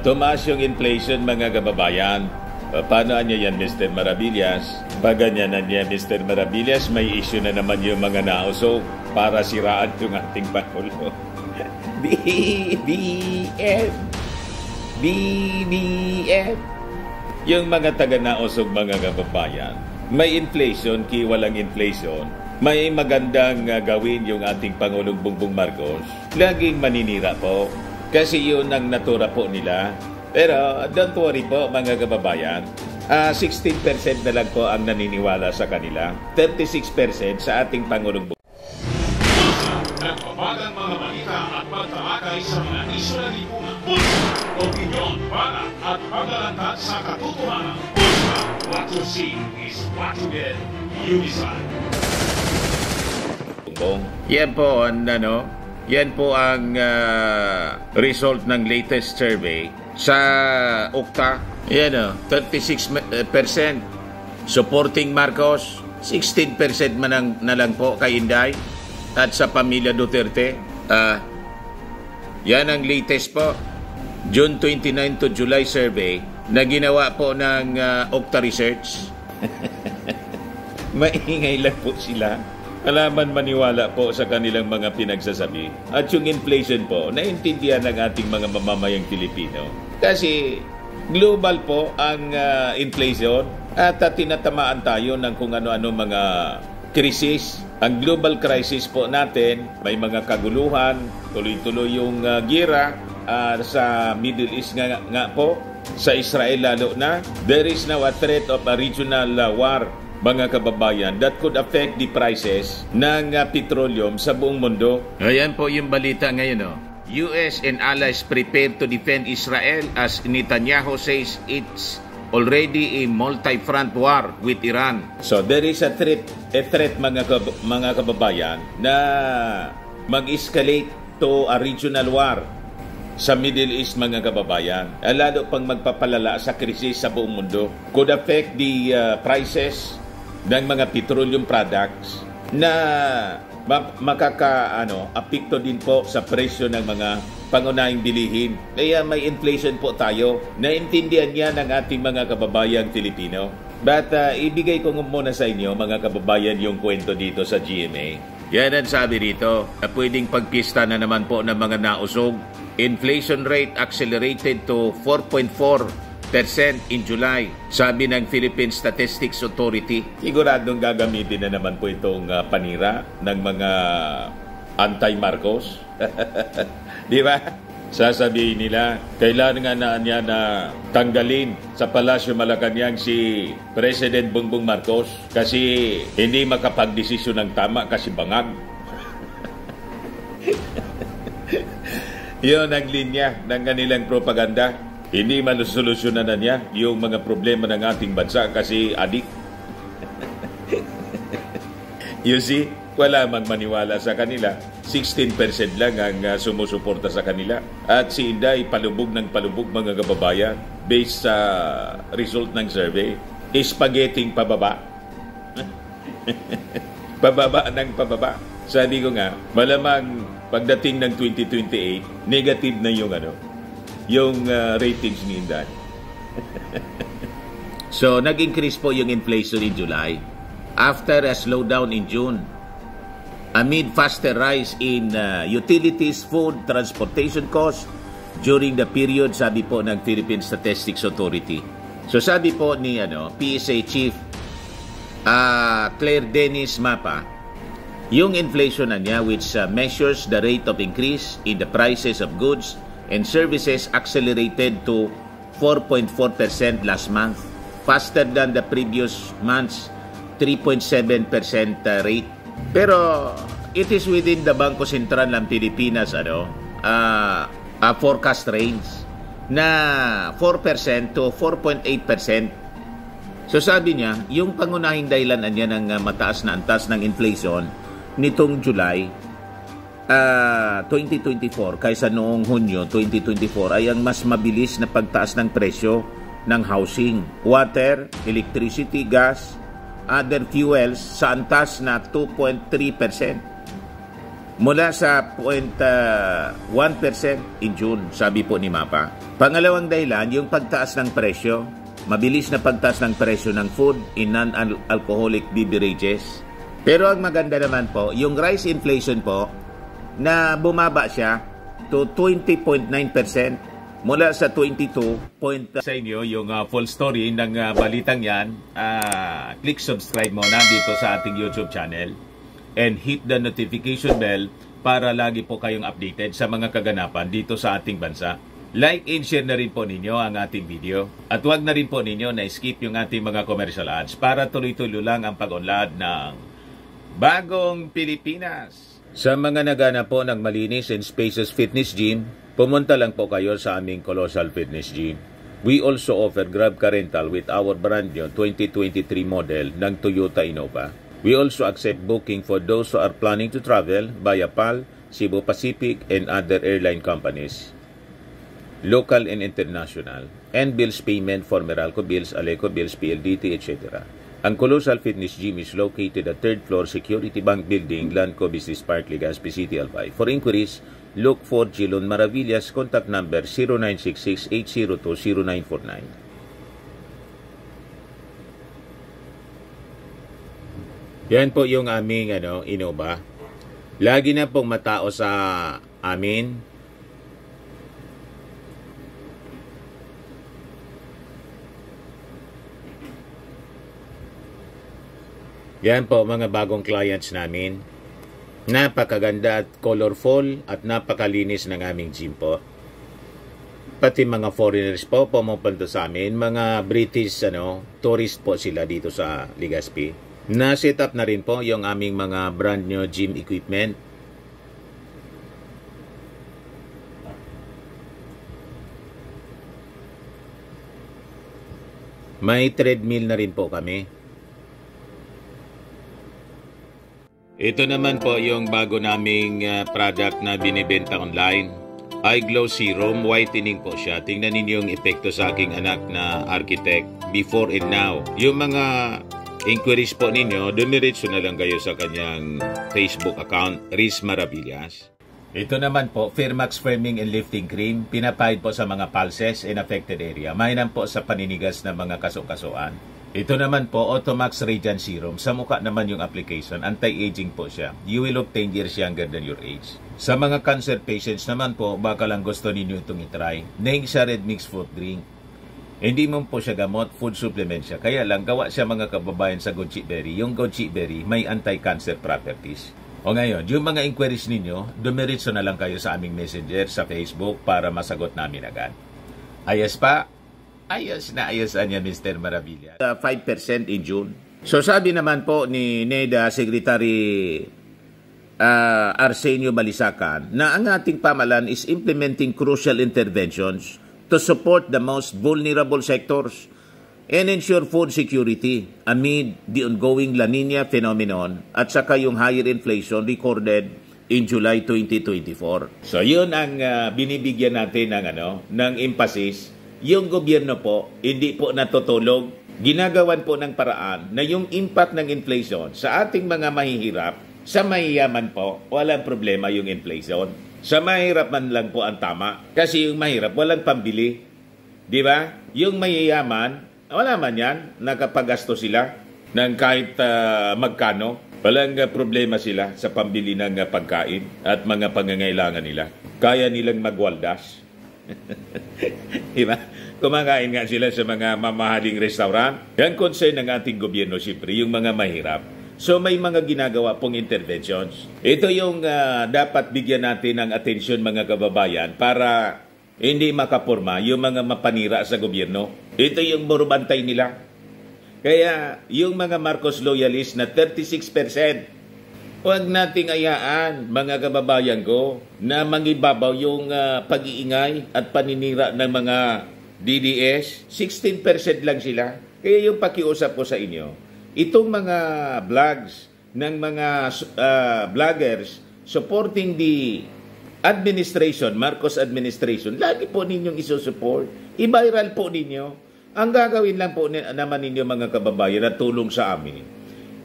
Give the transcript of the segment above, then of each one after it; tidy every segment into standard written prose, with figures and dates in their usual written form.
Tumaas yung inflation mga kababayan. Paano niya yan, Mr. Maravillas? Pag ganyan na niya, Mr. Maravillas, may issue na naman yung mga nausog para siraan yung ating Pangulo. BBM! BBM! Yung mga taga-nausog mga kababayan, may inflation, walang inflation, may magandang gawin yung ating Pangulong Bongbong Marcos. Laging maninira po. Kasi yun ang natura po nila. Pero don't worry po mga kababayan. 16% na lang po ang naniniwala sa kanila. 36% sa ating Pangulong Bongbong. Nagbabagang mga balita at pagtalakay sa mga isyu na lipunan. Opinyon, para at paglalantad sa katotohanan. What you see is what you get. Unisan. Yan po ang yan po ang result ng latest survey sa Okta. Yan 36% supporting Marcos, 16% na lang po kay Inday at sa pamilya Duterte. Yan ang latest po. June 29 to July survey na ginawa po ng Okta Research. Maingay lang po sila. Alaman maniwala po sa kanilang mga pinagsasabi. At yung inflation po, naintindihan ng ating mga mamamayang Pilipino. Kasi global po ang inflation at tinatamaan tayo ng kung ano-ano mga krisis. Ang global crisis po natin, may mga kaguluhan, tuloy-tuloy yung gira sa Middle East nga po, sa Israel lalo na. There is now a threat of a regional war, mga kababayan, that could affect the prices ng petroleum sa buong mundo. Ayan po yung balita ngayon. US and allies prepare to defend Israel as Netanyahu says it's already a multi-front war with Iran. So there is a threat mga kababayan na mag-escalate to a regional war sa Middle East mga kababayan. Lalo pang magpapalala sa krisis sa buong mundo. Could affect the prices ng mga petroleum products na apekto din po sa presyo ng mga pangunahing bilihin. Kaya may inflation po tayo. Naintindihan niya ng ating mga kababayang Pilipino. But ibigay ko muna sa inyo mga kababayan yung kwento dito sa GMA. Yan ang sabi rito na pwedeng pagpista na naman po ng mga nausog. Inflation rate accelerated to 4.4% in July, sabi ng Philippine Statistics Authority. Siguradong gagamitin na naman po itong panira ng mga anti-Marcos. Di ba? Sasabihin nila, kailangan na niya na tanggalin sa Palasyo Malacanang si President Bongbong Marcos kasi hindi makapagdesisyon ng tama kasi bangag. Yun ang linya ng kanilang propaganda. Hindi malusolusyonan na niya yung mga problema ng ating bansa kasi adik. You see, wala mang maniwala sa kanila. 16% lang ang sumusuporta sa kanila. At si Inday, palubog ng palubog mga kababayan based sa result ng survey. Spaghetti pababa. Pababa ng pababa. Sabi ko nga, malamang pagdating ng 2028, negative na yung ratings ni Inday. So, nag-increase po yung inflation in July after a slowdown in June. Amid faster rise in utilities, food, transportation costs during the period, sabi po ng Philippine Statistics Authority. So, sabi po ni PSA Chief Claire Dennis Mapa, yung inflation na niya which measures the rate of increase in the prices of goods and services accelerated to 4.4% last month, faster than the previous month's 3.7% rate. Pero it is within the Bangko Sentral ng Pilipinas forecast range na 4% to 4.8%. So sabi niya, yung pangunahing dahilan niya ng mataas na antas ng inflation nitong July 2024 kaysa noong Hunyo 2024 ay ang mas mabilis na pagtaas ng presyo ng housing, water, electricity, gas, other fuels sa antas na 2.3%. mula sa 0.1% in June, sabi po ni MAPA. Pangalawang dahilan, yung pagtaas ng presyo. Mabilis na pagtaas ng presyo ng food in non-alcoholic beverages. Pero ang maganda naman po, yung rice inflation po, na bumaba siya to 20.9% mula sa 22. Sa inyo yung full story ng balitang yan, click subscribe muna dito sa ating YouTube channel and hit the notification bell para lagi po kayong updated sa mga kaganapan dito sa ating bansa. Like and share na rin po ninyo ang ating video at huwag na rin po ninyo na skip yung ating mga commercial ads para tuloy-tuloy lang ang pag-unlad ng Bagong Pilipinas. Sa mga nagana po ng malinis and spacious fitness gym, pumunta lang po kayo sa aming Colossal Fitness Gym. We also offer Grab Car Rental with our brand new 2023 model ng Toyota Innova. We also accept booking for those who are planning to travel via PAL, Cebu Pacific, and other airline companies, local and international, and bills payment for Meralco Bills, Aleco Bills, PLDT, etc. Ang Colossal Fitness Gym is located at 3rd floor Security Bank Building, Lanco Business Park, Legazpi City, Albay. For inquiries, look for Gilon Maravillas. Contact number 0966-802-0949. Yan po yung aming Innova. Lagi na pong matao sa amin. Yan po mga bagong clients namin. Napakaganda at colorful at napakalinis ng aming gym po. Pati mga foreigners po pumupunta sa amin, mga British tourist po sila dito sa Legazpi. Na-set up na rin po yung aming mga brand new gym equipment. May treadmill na rin po kami. Ito naman po yung bago naming product na binibenta online. Eye Glow Serum, whitening po siya. Tingnan ninyo yung epekto sa aking anak na architect before and now. Yung mga inquiries po ninyo, dumiretso na lang kayo sa kanyang Facebook account, Riz Maravillas. Ito naman po, Firmax Firming and Lifting Cream, pinapahid po sa mga pulses in affected area. Mainam po sa paninigas ng mga kaso-kasuan. Ito naman po, Automax Radiant Serum. Sa mukha naman yung application, anti-aging po siya. You will look 10 years younger than your age. Sa mga cancer patients naman po, baka lang gusto ninyo itong itry. Naing siya red mix fruit drink. Hindi mo po siya gamot, food supplement siya. Kaya lang, gawa siya mga kababayan sa goji berry. Yung goji berry may anti-cancer properties. O ngayon, yung mga inquiries ninyo, dumiretso na lang kayo sa aming messenger sa Facebook para masagot namin agad. Ayos pa? Ayos na ayos niya, Mr. Maravilla. 5% in June. So sabi naman po ni NEDA Secretary Arsenio Balisacan na ang ating pamahalaan is implementing crucial interventions to support the most vulnerable sectors and ensure food security amid the ongoing La Nina phenomenon at saka yung higher inflation recorded in July 2024. So yun ang binibigyan natin ng emphasis. Yung gobyerno po, hindi po natutulog. Ginagawan po ng paraan na yung impact ng inflation sa ating mga mahihirap, sa mahiyaman po, walang problema yung inflation. Sa mahirap man lang po ang tama. Kasi yung mahirap, walang pambili. Di ba? Yung mahiyaman, wala man yan, nakapagasto sila ng kahit magkano. Walang problema sila sa pambili ng pagkain at mga pangangailangan nila. Kaya nilang magwaldas. Diba? Kumakain nga sila sa mga mamahaling restaurant. Yan concern ng ating gobyerno, siyempre, yung mga mahirap. So may mga ginagawa pong interventions. Ito yung dapat bigyan natin ng atensyon, mga kababayan, para hindi makaporma yung mga mapanira sa gobyerno. Ito yung burubantay nila. Kaya yung mga Marcos loyalist na 36%, huwag nating ayaan, mga kababayan ko, na mangibabaw yung pag-iingay at paninira ng mga DDS. 16% lang sila. Kaya yung pakiusap ko sa inyo, itong mga vlogs ng mga vloggers supporting the administration, Marcos administration, lagi po ninyong isusupport. I-viral po ninyo. Ang gagawin lang po naman ninyo, mga kababayan, na tulong sa amin,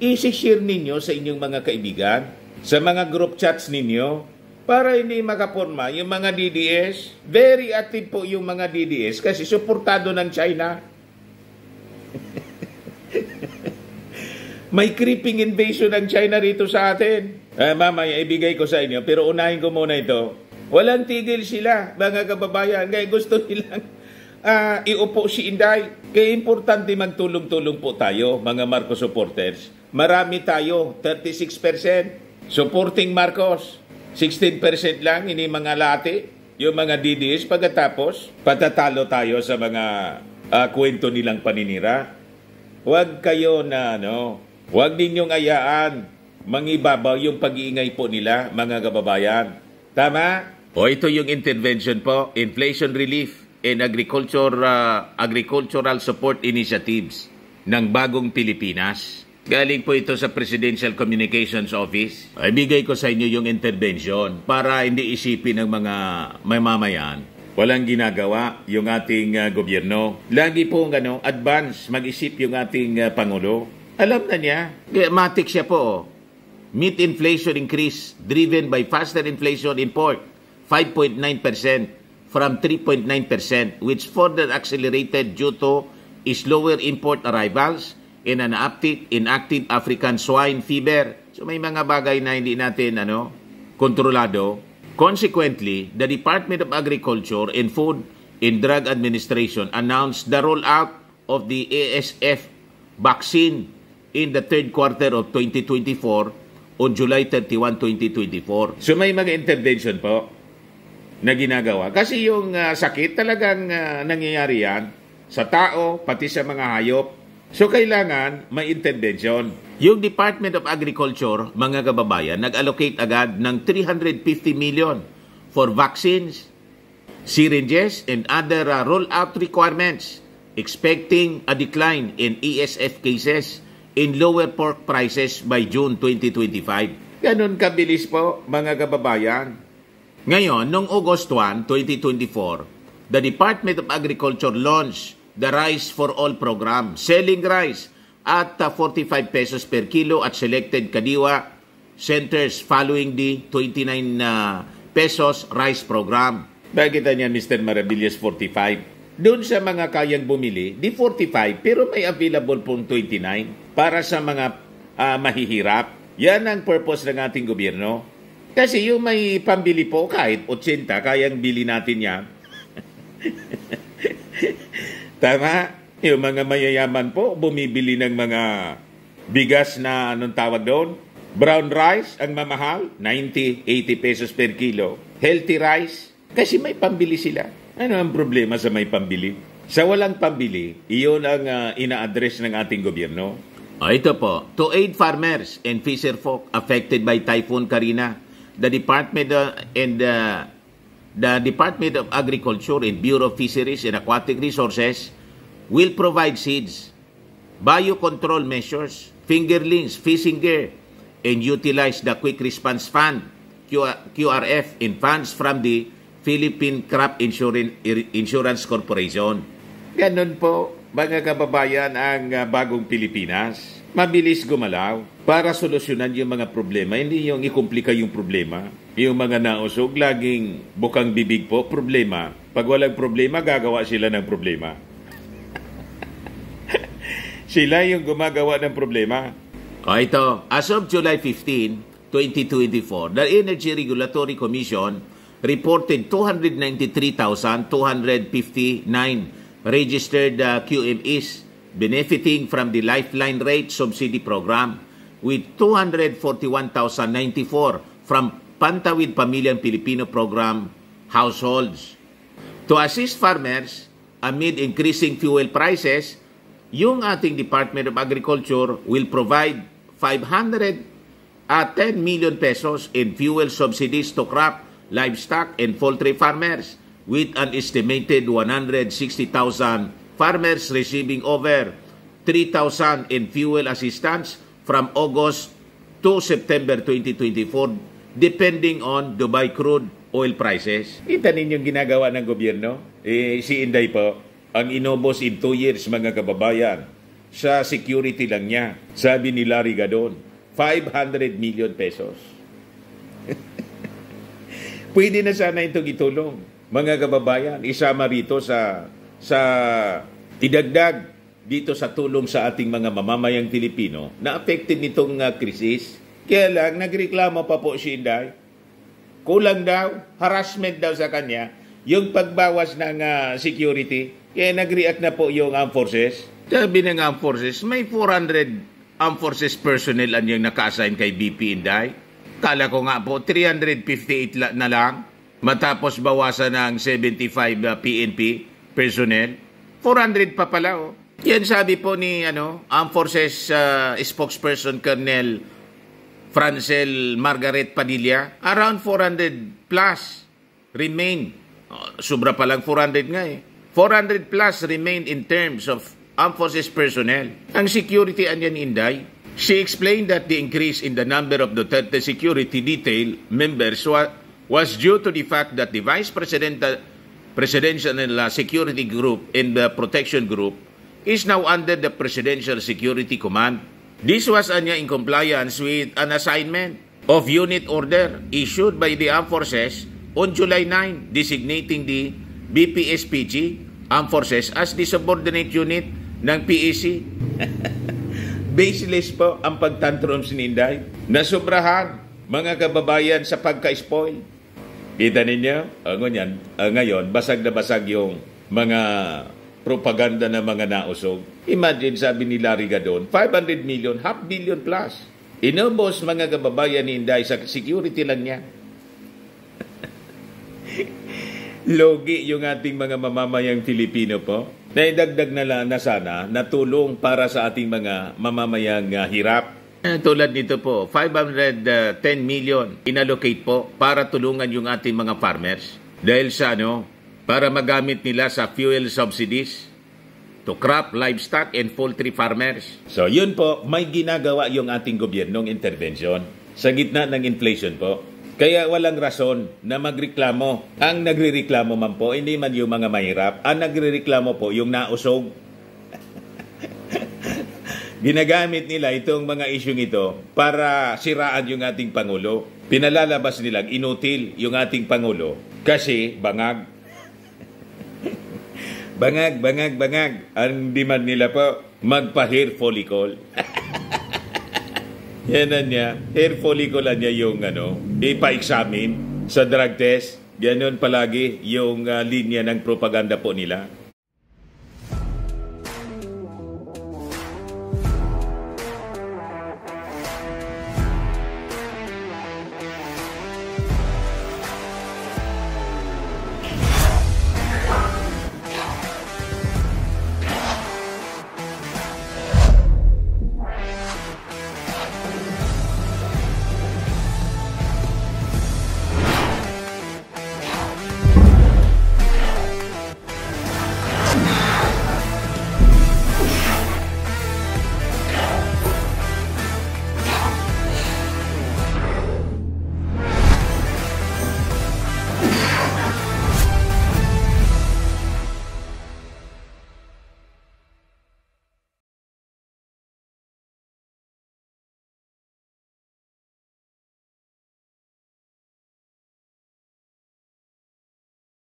i-share ninyo sa inyong mga kaibigan. sa mga group chats ninyo para hindi makaporma yung mga DDS. Very active po yung mga DDS kasi suportado ng China. May creeping invasion ng China rito sa atin. Mamaya ibigay ko sa inyo, pero unahin ko muna ito. Walang tigil sila, mga kababayan. Kaya gusto nilang iupo si Inday. Kaya importante magtulong-tulong po tayo, mga Marcos supporters. Marami tayo, 36%. Supporting Marcos, 16% lang, ini mga lati. Yung mga DDS, pagkatapos, patatalo tayo sa mga kwento nilang paninira. Huwag kayo na, huwag ninyong ayaan mangibabaw yung pag-iingay po nila, mga kababayan. Tama? O ito yung intervention po, inflation relief and agricultural support initiatives ng bagong Pilipinas. Galing po ito sa Presidential Communications Office. Ibigay ko sa inyo yung intervention para hindi isipin ng mga mamamayan. Walang ginagawa yung ating gobyerno. Lagi po advance mag-isip yung ating Pangulo. Alam na niya. Matik siya po. Meat inflation increase driven by faster inflation in pork, 5.9% from 3.9%, which further accelerated due to slower import arrivals and an uptick in active African swine fever. So may mga bagay na hindi natin kontrolado. Consequently, the Department of Agriculture and Food and Drug Administration announced the rollout of the ASF vaccine in the third quarter of 2024 on July 31, 2024. So may mga intervention po na ginagawa. Kasi yung sakit talagang nangyayari yan sa tao, pati sa mga hayop. So kailangan may intervention. Yung Department of Agriculture, mga kababayan, nag-allocate agad ng 350 million for vaccines, syringes, and other rollout requirements, expecting a decline in ESF cases in lower pork prices by June 2025. Ganun kabilis po, mga kababayan. Ngayon, noong August 1, 2024, the Department of Agriculture launched the Rice for All program, selling rice at 45 pesos per kilo at selected Kadiwa centers following the 29 pesos rice program. Bakit niya, Mr. Maravillas, 45? Doon sa mga kayang bumili, di 45, pero may available pong 29 para sa mga mahihirap. Yan ang purpose ng ating gobyerno. Kasi yung may pambili po, kahit 80, kayang bili natin yan. Tama? Yung mga mayayaman po, bumibili ng mga bigas na, anong tawag doon? Brown rice, ang mamahal, 90, 80 pesos per kilo. Healthy rice, kasi may pambili sila. Ano ang problema sa may pambili? Sa walang pambili, iyon ang ina-address ng ating gobyerno. Ito po, to aid farmers and fisherfolk affected by Typhoon Karina, the Department of Agriculture and Bureau of Fisheries and Aquatic Resources will provide seeds, biocontrol measures, fingerlings, fishing gear, and utilize the Quick Response Fund, QRF, and funds from the Philippine Crop Insurance Corporation. Ganun po, mga kababayan, ang bagong Pilipinas. Mabilis gumalaw para solusyonan yung mga problema. Hindi yung ikomplika yung problema. Yung mga nausog, laging bukang bibig po, problema. Pag walang problema, gagawa sila ng problema. Sila yung gumagawa ng problema. Ito, as of July 15, 2024, the Energy Regulatory Commission reported 293,259 registered QMEs benefiting from the Lifeline Rate Subsidy Program, with 241,094 from Pantawid Pamilyang Pilipino Program households. To assist farmers amid increasing fuel prices, yung ating Department of Agriculture will provide 510 million pesos in fuel subsidies to crop, livestock, and poultry farmers, with an estimated 160,000 farmers receiving over 3,000 in fuel assistance from August to September 2024, depending on Dubai crude oil prices. Kita ninyong ginagawa ng gobyerno? Si Inday po, ang inubos in 2 years, mga kababayan, sa security lang niya. Sabi ni Larry Gadon, 500 million pesos. Pwede na sana itong itulong. Mga kababayan, isama rito sa idagdag dito sa tulong sa ating mga mamamayang Pilipino na affected nitong krisis. Kaya lang, nagreklamo pa po si Inday. Kulang daw, harassment daw sa kanya, yung pagbawas ng security. Kaya nag-react na po yung armed forces. Sabi ng armed forces, may 400 armed forces personnel ang yung naka-assign kay BP Inday. Kala ko nga po, 358 na lang. Matapos bawasan ng 75 PNP personnel. 400 pa pala, oh. Yan sabi po ni Armed Forces spokesperson Colonel Francel Margaret Padilla, around 400 plus remain. Sobra pa lang 400 nga eh. 400 plus remain in terms of Armed Forces personnel. Ang security anyan Inday, she explained that the increase in the number of Duterte security detail members was due to the fact that the Vice Presidential Security Group and the Protection Group is now under the Presidential Security Command. This was in compliance with an assignment of unit order issued by the Armed Forces on July 9, designating the BPSPG Armed Forces as the subordinate unit ng PEC. Baseless po ang pagtantrums ni Inday. Nasubrahan, mga kababayan, sa pagka-spoil. Kita ninyo? Ngayon, basag na basag yung mga propaganda ng mga nausog. Imagine, sabi ni Larry Gadon, 500 million, half billion plus. Inubos, mga kababayan ni Inday, sa security lang niya. Logi yung ating mga mamamayang Filipino po. Naidagdag na sana na tulong para sa ating mga mamamayang hirap. Tulad nito po, 510 million inallocate po para tulungan yung ating mga farmers. Dahil sa para magamit nila sa fuel subsidies to crop, livestock, and poultry farmers. So yun po, may ginagawa yung ating gobyernong intervention sa gitna ng inflation po. Kaya walang rason na magreklamo. Ang nagrereklamo man po, hindi man yung mga mahirap. Ang nagrereklamo po, yung nausog. Ginagamit nila itong mga isyong ito para siraan yung ating Pangulo. Pinalalabas nilang inutil yung ating Pangulo kasi bangag. Bangag. Ang demand nila po, magpa-hair follicle. Yan na niya. Hair follicle niya yung ipa-examine sa drug test. Ganon palagi yung linya ng propaganda po nila.